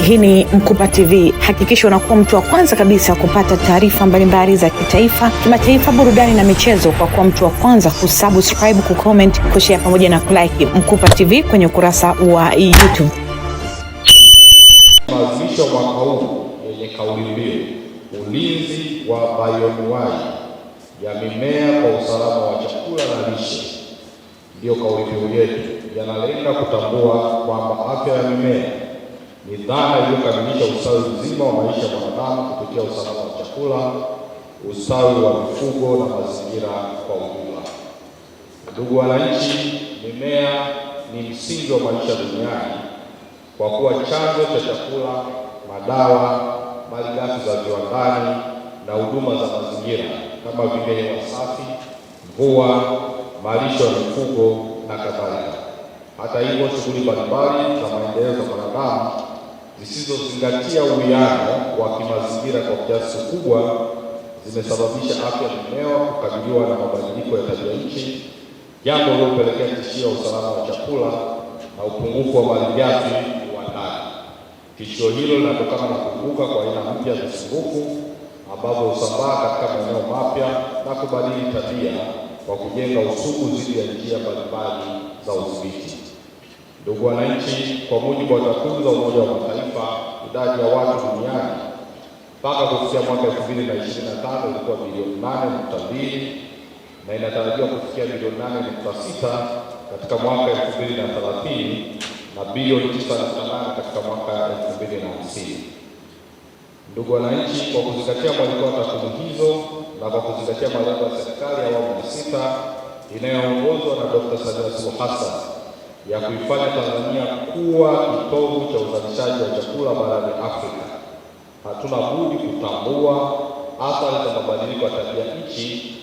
Hii ni Mkupa TV. Hakikisha unakuwa mtu wa kwanza kabisa kupata taarifa mbalimbali za kitaifa, kimataifa, burudani na michezo kwa kuwa mtu wa kwanza kusubscribe, kucomment, kushare pamoja na kulike Mkupa TV kwenye ukurasa wa YouTube. Maadhimisho mwaka huu yenye kauli mbiu ulinzi wa bioanuwai ya mimea kwa usalama wa chakula na lishe, ndiyo kauli mbiu yetu, yanalenga kutambua kwamba afya ya mimea ni dhana iliyokamilisha ustawi mzima wa maisha ya mwanadamu kupitia usalama wa chakula, ustawi wa mifugo na mazingira kwa ujumla. Ndugu wananchi, mimea ni msingi wa maisha duniani kwa kuwa chanzo cha chakula, madawa, malighafi za viwandani na huduma za mazingira kama vile hewa safi, mvua, malisho ya mifugo na kadhalika. Hata hivyo, shughuli mbalimbali za maendeleo za mwanadamu zisizozingatia uwiano wa kimazingira kwa kiasi kikubwa zimesababisha afya ya mimea kukabiliwa na mabadiliko ya tabia nchi, jambo lililopelekea tishio la usalama wa chakula na upungufu wa malighafi viwandani. Tishio hilo linatokana na kuibuka kwa aina mpya za visumbufu ambavyo husambaa katika maeneo mapya na kubadili tabia kwa kujenga usugu dhidi ya njia mbalimbali za udhibiti. Ndugu wananchi, kwa mujibu wa takwimu za Umoja wa Mataifa, idadi ya watu duniani mpaka kufikia mwaka 2025 ilikuwa bilioni 8.2 na inatarajiwa kufikia bilioni 8.6 katika mwaka 2030 na bilioni 9.8 katika mwaka 2050. Ndugu wananchi, kwa kuzingatia mwelekeo wa takwimu hizo na kwa kuzingatia malengo ya serikali ya awamu ya 6 inayoongozwa na Dr. Samia Suluhu Hassan ya kuifanya Tanzania kuwa kitovu cha uzalishaji wa chakula barani Afrika, hatuna budi kutambua athari za mabadiliko ya tabia nchi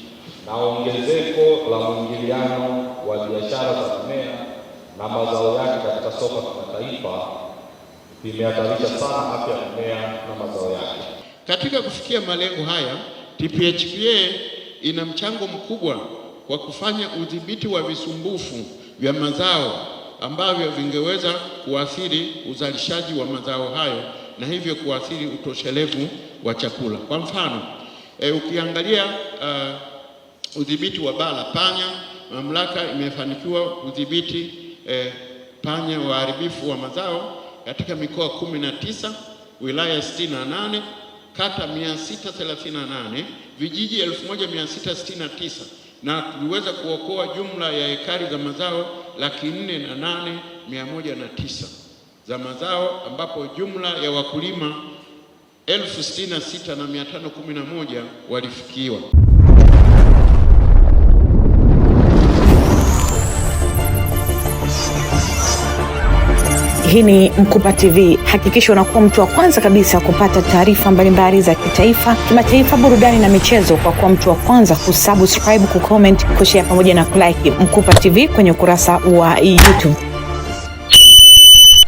na ongezeko la mwingiliano wa biashara za mimea na mazao yake katika soko la kimataifa vimehatarisha sana afya ya mimea na mazao yake. Katika kufikia malengo haya, TPHPA ina mchango mkubwa kwa kufanya udhibiti wa visumbufu vya mazao ambavyo vingeweza kuathiri uzalishaji wa mazao hayo na hivyo kuathiri utoshelevu wa chakula. Kwa mfano, ukiangalia udhibiti wa baa la panya, mamlaka imefanikiwa kudhibiti panya waharibifu wa mazao katika mikoa 19, wilaya 68, kata 638, vijiji 1669 na tuliweza kuokoa jumla ya ekari za mazao 408,109 za mazao, ambapo jumla ya wakulima 66,511 walifikiwa. Hii ni Mkupa TV. Hakikisha unakuwa mtu wa kwanza kabisa kupata taarifa mbalimbali za kitaifa, kimataifa, burudani na michezo kwa kuwa mtu wa kwanza kusubscribe, kucomment, kushare pamoja na kulike Mkupa TV kwenye ukurasa wa YouTube.